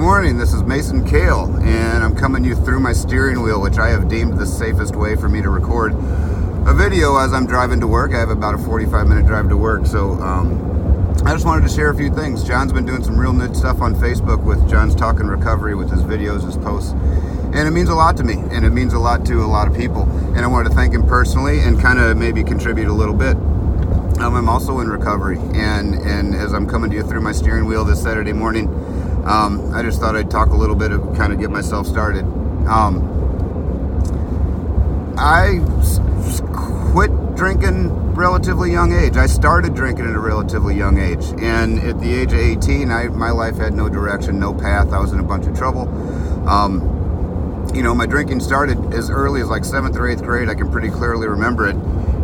morning, this is Mason Kale, and I'm coming you through my steering wheel, which I have deemed the safest way for me to record a video as I'm driving to work. I have about a 45-minute drive to work, so I just wanted to share a few things. John's been doing some real neat stuff on Facebook with John's Talking Recovery, with his videos, his posts, and it means a lot to me, and it means a lot to a lot of people, and I wanted to thank him personally and kind of maybe contribute a little bit. I'm also in recovery, and as I'm coming to you through my steering wheel this Saturday morning, I just thought I'd talk a little bit of kind of get myself started. I quit drinking relatively young age. I started drinking at a relatively young age, and at the age of 18, my life had no direction, no path. I was in a bunch of trouble. My drinking started as early as like 7th or 8th grade. I can pretty clearly remember it.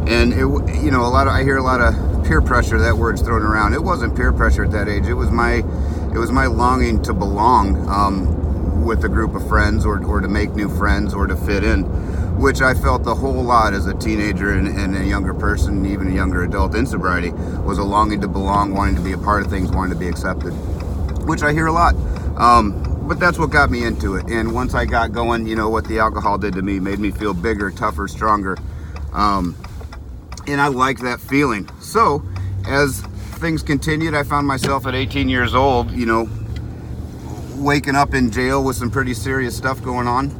And I hear a lot of peer pressure. That word's thrown around. It wasn't peer pressure at that age. It was my longing to belong with a group of friends, or to make new friends, or to fit in, which I felt a whole lot as a teenager and a younger person, even a younger adult in sobriety, was a longing to belong, wanting to be a part of things, wanting to be accepted, which I hear a lot. But that's what got me into it. And once I got going, what the alcohol did to me made me feel bigger, tougher, stronger. And I liked that feeling. So as things continued, I found myself at 18 years old, waking up in jail with some pretty serious stuff going on.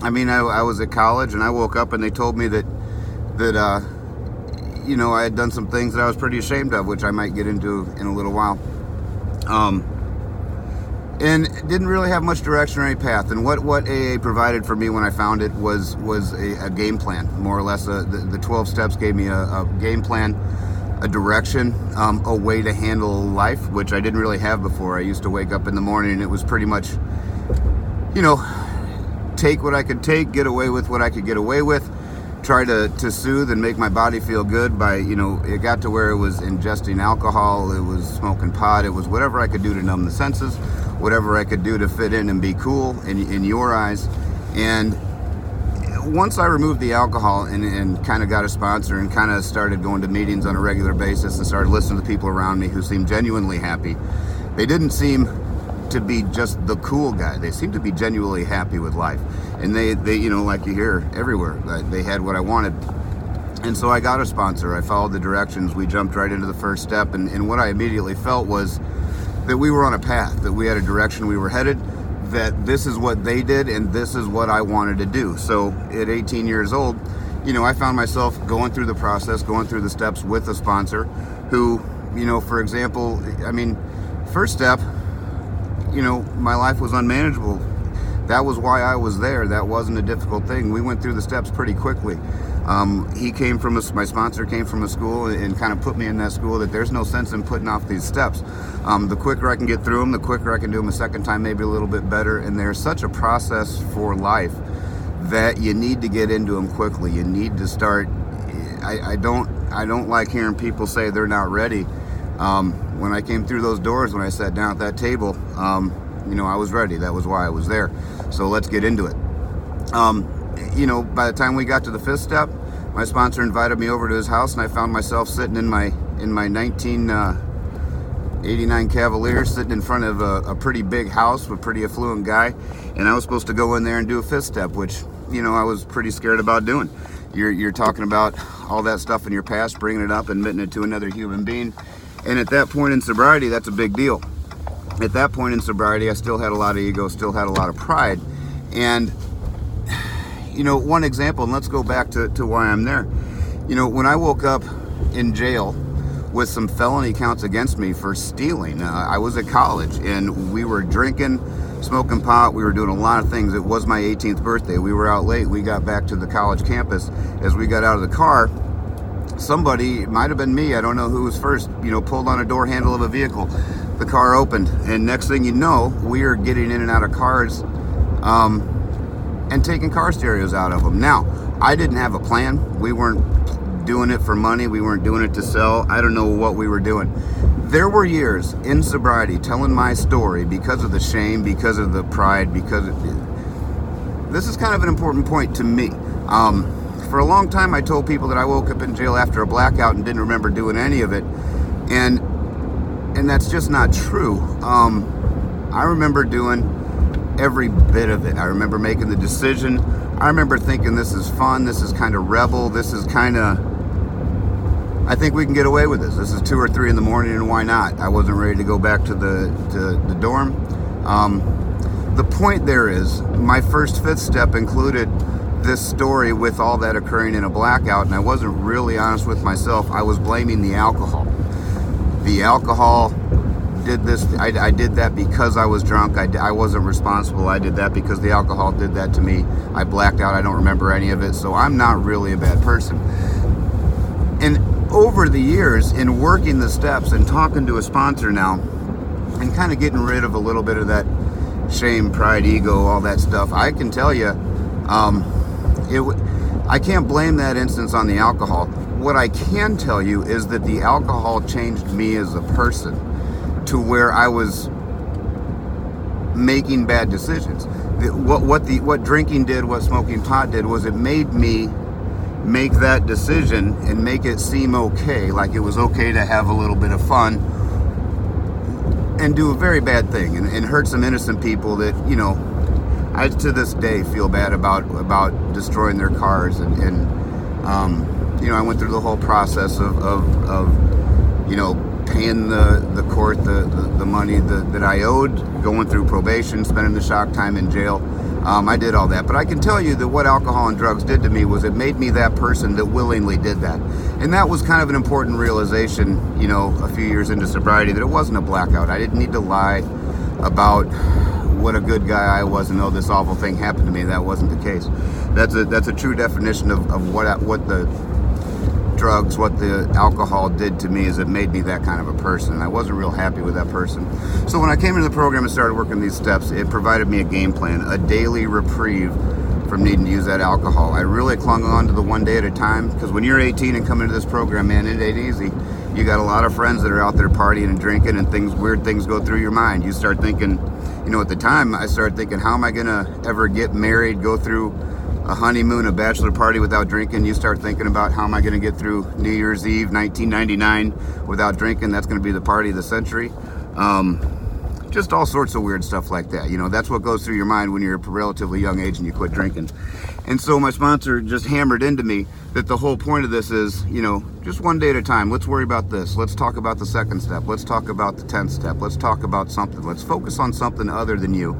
I mean, I was at college, and I woke up and they told me that I had done some things that I was pretty ashamed of, which I might get into in a little while. And didn't really have much direction or any path. And what AA provided for me when I found it was a game plan, more or less. The 12 steps gave me a game plan, a direction, a way to handle life, which I didn't really have before. I used to wake up in the morning and it was pretty much, take what I could take, get away with what I could get away with, try to soothe and make my body feel good by, it got to where it was ingesting alcohol, it was smoking pot, it was whatever I could do to numb the senses, whatever I could do to fit in and be cool in your eyes. And once I removed the alcohol and kind of got a sponsor and kind of started going to meetings on a regular basis and started listening to people around me who seemed genuinely happy, they didn't seem to be just the cool guy. They seemed to be genuinely happy with life. And they like you hear everywhere, they had what I wanted. And so I got a sponsor. I followed the directions. We jumped right into the first step. And what I immediately felt was that we were on a path, that we had a direction we were headed, that this is what they did and this is what I wanted to do. So at 18 years old, I found myself going through the process, going through the steps with a sponsor who, for example, first step, my life was unmanageable. That was why I was there. That wasn't a difficult thing. We went through the steps pretty quickly. My sponsor came from a school and kind of put me in that school that there's no sense in putting off these steps. The quicker I can get through them, the quicker I can do them a second time, maybe a little bit better. And there's such a process for life that you need to get into them quickly. You need to start. I don't like hearing people say they're not ready. When I came through those doors, when I sat down at that table, I was ready. That was why I was there. So let's get into it. By the time we got to the 5th step, my sponsor invited me over to his house, and I found myself sitting in my 1989 Cavalier, sitting in front of a pretty big house with a pretty affluent guy, and I was supposed to go in there and do a 5th step, which I was pretty scared about doing. You're talking about all that stuff in your past, bringing it up, admitting it to another human being, and at that point in sobriety, that's a big deal. At that point in sobriety, I still had a lot of ego, still had a lot of pride, and one example, and let's go back to why I'm there. When I woke up in jail with some felony counts against me for stealing, I was at college and we were drinking, smoking pot, we were doing a lot of things. It was my 18th birthday. We were out late. We got back to the college campus. As we got out of the car, somebody, it might have been me, I don't know who was first, pulled on a door handle of a vehicle. The car opened, and next thing you know, we are getting in and out of cars, and taking car stereos out of them. Now, I didn't have a plan. We weren't doing it for money. We weren't doing it to sell. I don't know what we were doing. There were years in sobriety telling my story because of the shame, because of the pride, this is kind of an important point to me. For a long time, I told people that I woke up in jail after a blackout and didn't remember doing any of it. And that's just not true. I remember doing every bit of it. I remember making the decision. I remember thinking, this is fun, this is kind of rebel, this is kind of, I think we can get away with this. This is 2 or 3 in the morning, and why not? I wasn't ready to go back to the dorm. The point there is, my first 5th step included this story with all that occurring in a blackout, and I wasn't really honest with myself. I was blaming the alcohol. The alcohol did this. I did that because I was drunk. I wasn't responsible. I did that because the alcohol did that to me. I blacked out. I don't remember any of it, so I'm not really a bad person. And over the years, in working the steps and talking to a sponsor now, and kind of getting rid of a little bit of that shame, pride, ego, all that stuff, I can tell you, I can't blame that instance on the alcohol. What I can tell you is that the alcohol changed me as a person to where I was making bad decisions. What drinking did, what smoking pot did, was it made me make that decision and make it seem okay, like it was okay to have a little bit of fun and do a very bad thing and hurt some innocent people that, you know, I to this day feel bad about destroying their cars and you know, I went through the whole process of you know, paying the court the money that I owed, going through probation, spending the shock time in jail. I did all that, but I can tell you that what alcohol and drugs did to me was it made me that person that willingly did that. And that was kind of an important realization, you know, a few years into sobriety, that it wasn't a blackout. I didn't need to lie about what a good guy I was and, oh, this awful thing happened to me. That wasn't the case. That's a true definition of what the drugs, what the alcohol did to me, is it made me that kind of a person. And I wasn't real happy with that person. So when I came into the program and started working these steps, it provided me a game plan, a daily reprieve from needing to use that alcohol. I really clung on to the one day at a time, because when you're 18 and come into this program, man, it ain't easy. You got a lot of friends that are out there partying and drinking, and weird things go through your mind. You start thinking, you know, at the time I started thinking, how am I gonna ever get married, go through a honeymoon, a bachelor party without drinking? You start thinking about, how am I gonna get through New Year's Eve 1999 without drinking? That's gonna be the party of the century. Just all sorts of weird stuff like that. You know, that's what goes through your mind when you're a relatively young age and you quit drinking. And so my sponsor just hammered into me that the whole point of this is, you know, just one day at a time. Let's worry about this. Let's talk about the 2nd step. Let's talk about the 10th step. Let's talk about something. Let's focus on something other than you.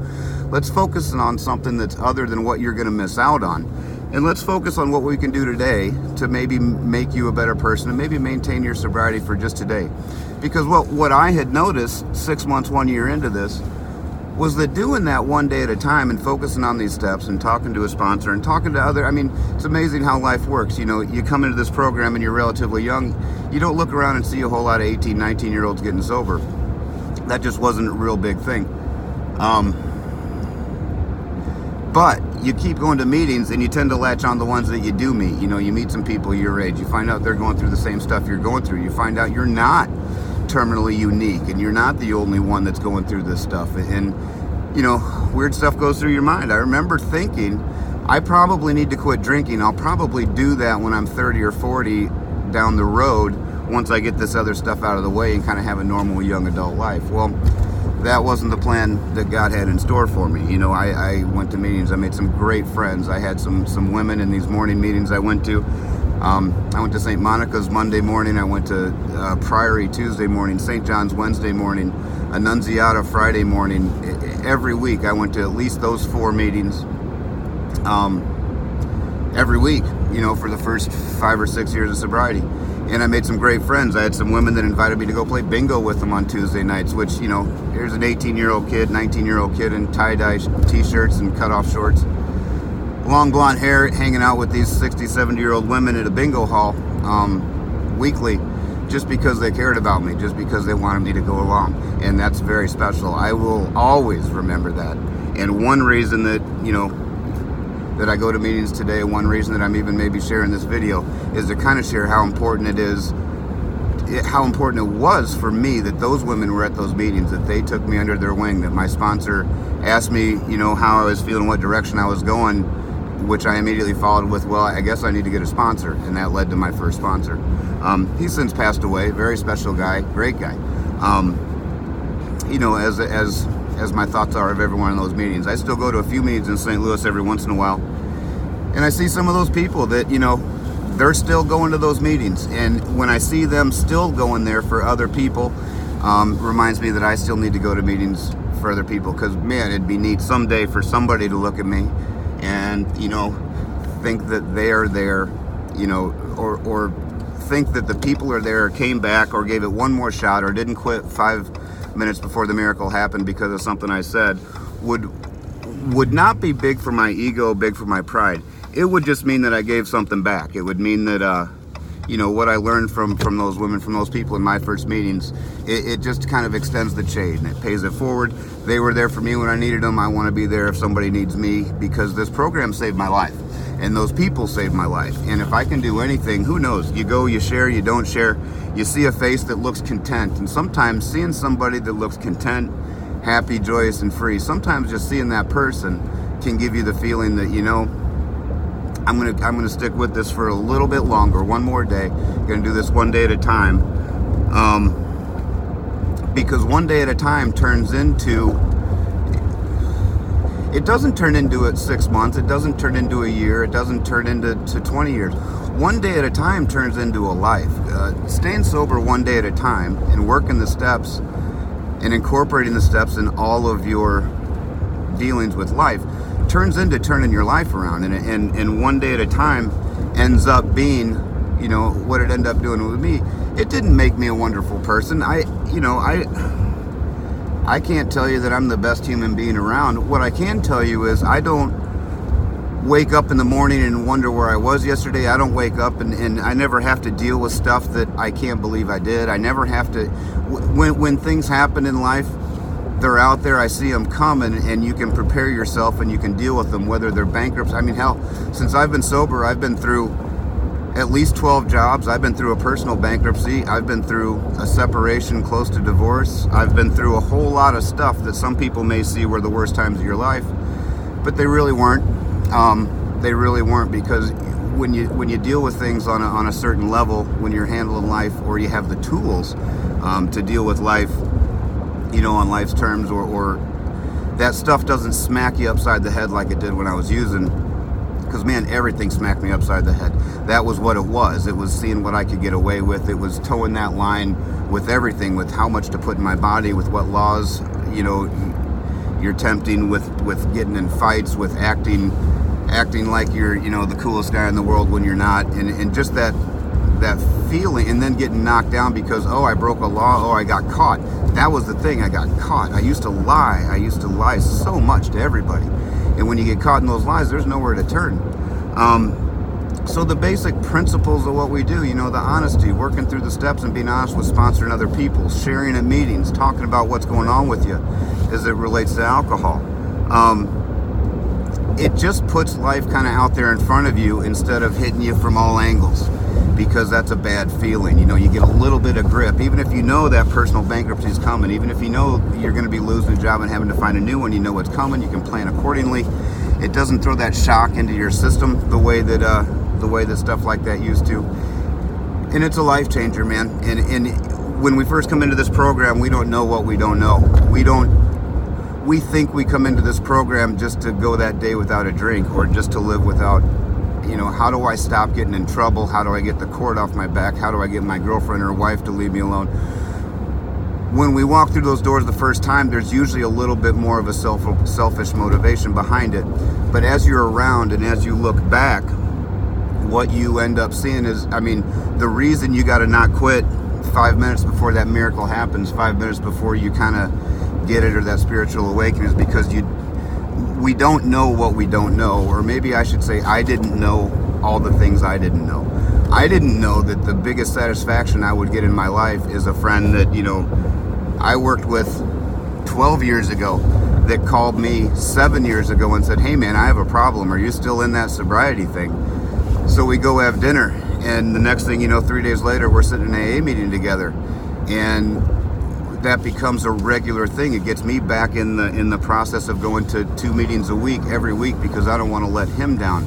Let's focus on something that's other than what you're going to miss out on. And let's focus on what we can do today to maybe make you a better person and maybe maintain your sobriety for just today. Because what I had noticed 6 months, 1 year into this, was that doing that one day at a time and focusing on these steps and talking to a sponsor and talking to other, I mean, it's amazing how life works. You know, you come into this program and you're relatively young, you don't look around and see a whole lot of 18, 19-year-olds getting sober. That just wasn't a real big thing. But you keep going to meetings and you tend to latch on the ones that you do meet. You know, you meet some people your age, you find out they're going through the same stuff you're going through. You find out you're not terminally unique and you're not the only one that's going through this stuff. And, you know, weird stuff goes through your mind. I remember thinking, I probably need to quit drinking. I'll probably do that when I'm 30 or 40 down the road, once I get this other stuff out of the way and kind of have a normal young adult life. Well, that wasn't the plan that God had in store for me. You know, I went to meetings. I made some great friends. I had some women in these morning meetings I went to. I went to St. Monica's Monday morning. I went to Priory Tuesday morning, St. John's Wednesday morning, Annunziata Friday morning. Every week I went to at least those 4 meetings every week, you know, for the first 5 or 6 years of sobriety. And I made some great friends. I had some women that invited me to go play bingo with them on Tuesday nights, which, you know, here's an 18-year-old kid, 19-year-old kid in tie-dye t-shirts and cut-off shorts, long blonde hair, hanging out with these 60, 70-year-old women at a bingo hall weekly, just because they cared about me, just because they wanted me to go along. And that's very special. I will always remember that. And one reason that, you know, that I go to meetings today, one reason that I'm even maybe sharing this video, is to kind of share how important it is, how important it was for me that those women were at those meetings, that they took me under their wing, that my sponsor asked me, you know, how I was feeling, what direction I was going, which I immediately followed with, well, I guess I need to get a sponsor. And that led to my first sponsor. He's since passed away, very special guy, great guy. as my thoughts are of every one of those meetings. I still go to a few meetings in St. Louis every once in a while, and I see some of those people that, they're still going to those meetings. And when I see them still going there for other people, reminds me that I still need to go to meetings for other people, because, man, it'd be neat someday for somebody to look at me and, think that they are there, or think that the people are there, or came back, or gave it one more shot, or didn't quit 5 minutes before the miracle happened because of something I said, would not be big for my ego, big for my pride. It would just mean that I gave something back. It would mean that, what I learned from those women, from those people in my first meetings, it just kind of extends the chain. It pays it forward. They were there for me when I needed them. I want to be there if somebody needs me, because this program saved my life. And those people saved my life. And if I can do anything, who knows? You go, you share, you don't share. You see a face that looks content. And sometimes seeing somebody that looks content, happy, joyous, and free, sometimes just seeing that person can give you the feeling that, I'm gonna stick with this for a little bit longer, one more day. Gonna do this one day at a time. Because one day at a time it doesn't turn into 6 months, it doesn't turn into a year, it doesn't turn into 20 years. One day at a time turns into a life. Staying sober one day at a time and working the steps and incorporating the steps in all of your dealings with life turns into turning your life around. And one day at a time ends up being, what it ended up doing with me. It didn't make me a wonderful person. I can't tell you that I'm the best human being around. What I can tell you is I don't wake up in the morning and wonder where I was yesterday. I don't wake up and I never have to deal with stuff that I can't believe I did. I never have to, when things happen in life, they're out there, I see them coming, and you can prepare yourself and you can deal with them, whether they're bankrupts. I mean, hell, since I've been sober, I've been through at least 12 jobs. I've been through a personal bankruptcy. I've been through a separation close to divorce. I've been through a whole lot of stuff that some people may see were the worst times of your life, but they really weren't. They really weren't, because when you deal with things on a certain level, when you're handling life, or you have the tools to deal with life, on life's terms, or that stuff doesn't smack you upside the head like it did when I was using. Because, man, everything smacked me upside the head. That was what it was. It was seeing what I could get away with. It was towing that line with everything, with how much to put in my body, with what laws, you're tempting, with getting in fights, with acting like you're, the coolest guy in the world when you're not. And just that feeling, and then getting knocked down because, I broke a law, I got caught. That was the thing, I got caught. I used to lie so much to everybody. And when you get caught in those lies, there's nowhere to turn. So the basic principles of what we do, the honesty, working through the steps and being honest with sponsoring other people, sharing at meetings, talking about what's going on with you as it relates to alcohol. It just puts life kind of out there in front of you instead of hitting you from all angles, because that's a bad feeling. You get a little bit of grip, even if you know that personal bankruptcy is coming, even if you know you're going to be losing a job and having to find a new one, you know what's coming, you can plan accordingly. It doesn't throw that shock into your system the way that stuff like that used to. And it's a life changer, man. And when we first come into this program, we don't know what we don't know. We think we come into this program just to go that day without a drink, or just to live without, how do I stop getting in trouble? How do I get the cord off my back? How do I get my girlfriend or wife to leave me alone? When we walk through those doors the first time, there's usually a little bit more of a selfish motivation behind it. But as you're around and as you look back, what you end up seeing is, the reason you got to not quit 5 minutes before that miracle happens, 5 minutes before you kind of get it, or that spiritual awakening, is because we don't know what we don't know. Or maybe I should say, I didn't know all the things I didn't know. I didn't know that the biggest satisfaction I would get in my life is a friend that, I worked with 12 years ago that called me 7 years ago and said, hey man, I have a problem. Are you still in that sobriety thing? So we go have dinner, and the next thing you know, 3 days later, we're sitting in an AA meeting together. And that becomes a regular thing. It gets me back in the process of going to 2 meetings a week, every week, because I don't want to let him down.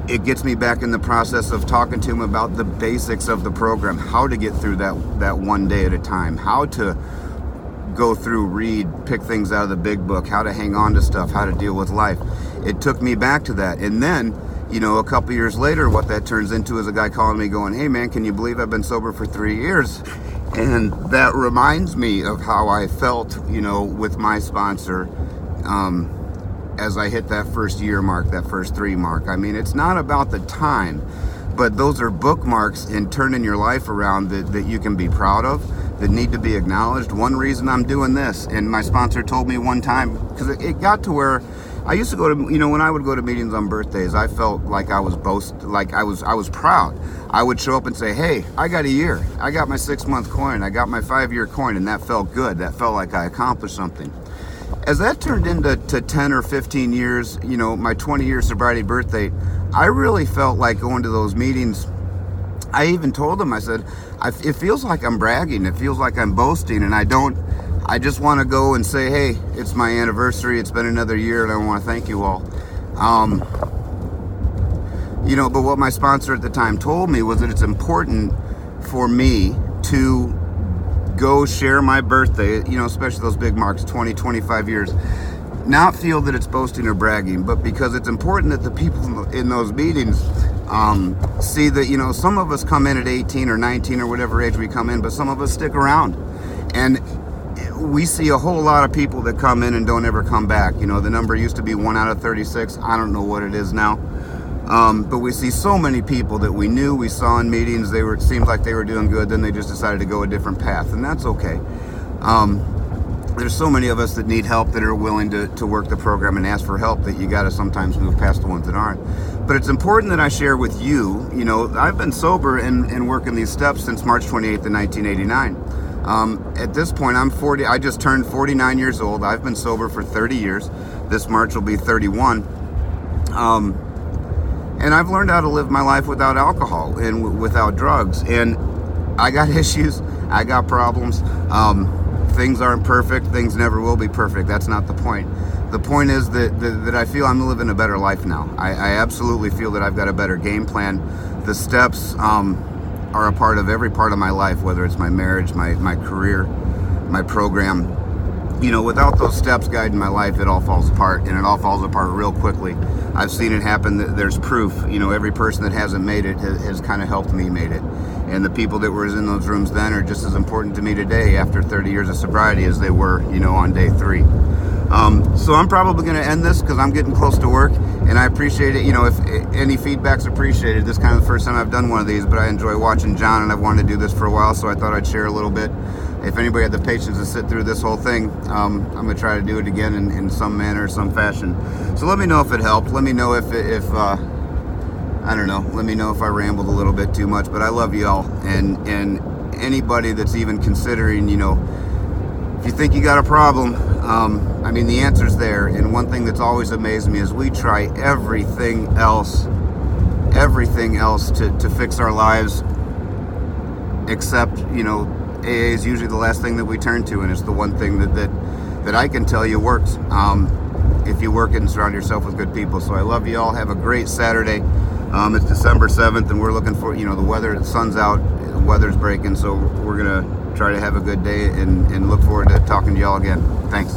It gets me back in the process of talking to him about the basics of the program, how to get through that one day at a time, how to go through, read, pick things out of the big book, how to hang on to stuff, how to deal with life. It took me back to that. And then, a couple years later, what that turns into is a guy calling me going, hey man, can you believe I've been sober for 3 years? And that reminds me of how I felt, with my sponsor, as I hit that first year mark, that first 3 mark. I mean, it's not about the time, but those are bookmarks in turning your life around that you can be proud of, that need to be acknowledged. One reason I'm doing this, and my sponsor told me one time, because it got to where I used to go to, when I would go to meetings on birthdays, I felt like I was I was proud. I would show up and say, hey, I got a year. I got my 6-month coin. I got my 5-year coin, and that felt good. That felt like I accomplished something. As that turned into 10 or 15 years, my 20-year sobriety birthday, I really felt like going to those meetings. I even told them, I said, it feels like I'm bragging. It feels like I'm boasting, and I just want to go and say, hey, it's my anniversary. It's been another year, and I want to thank you all. But what my sponsor at the time told me was that it's important for me to go share my birthday, especially those big marks, 20, 25 years, not feel that it's boasting or bragging, but because it's important that the people in those meetings see that, some of us come in at 18 or 19 or whatever age we come in, but some of us stick around. And we see a whole lot of people that come in and don't ever come back. The number used to be 1 out of 36. I don't know what it is now. But we see so many people that we knew, we saw in meetings, it seemed like they were doing good, then they just decided to go a different path, and that's okay. There's so many of us that need help, that are willing to work the program and ask for help, that you got to sometimes move past the ones that aren't. But it's important that I share with you, I've been sober and working these steps since March 28th of 1989. At this point, I'm 40. I just turned 49 years old. I've been sober for 30 years. This March will be 31. And I've learned how to live my life without alcohol and without drugs. And I got issues. I got problems. Things aren't perfect. Things never will be perfect. That's not the point. The point is that I feel I'm living a better life now. I absolutely feel that I've got a better game plan. The steps are a part of every part of my life, whether it's my marriage, my career, my program. Without those steps guiding my life, it all falls apart, and it all falls apart real quickly. I've seen it happen. There's proof. Every person that hasn't made it has kind of helped me made it. And the people that were in those rooms then are just as important to me today after 30 years of sobriety as they were, on day 3. So I'm probably going to end this because I'm getting close to work, and I appreciate it. If any feedback's appreciated. This is kind of the first time I've done one of these, but I enjoy watching John, and I've wanted to do this for a while, so I thought I'd share a little bit. If anybody had the patience to sit through this whole thing, I'm going to try to do it again in some manner, some fashion. So let me know if it helped. Let me know if I don't know. Let me know if I rambled a little bit too much, but I love you all. And anybody that's even considering, if you think you got a problem, the answer's there. And one thing that's always amazed me is we try everything else to fix our lives, except, AA is usually the last thing that we turn to, and it's the one thing that I can tell you works. If you work it and surround yourself with good people. So I love you all. Have a great Saturday. It's December 7th, and we're looking for, the weather, the sun's out, the weather's breaking, so we're going to try to have a good day and look forward to talking to y'all again. Thanks.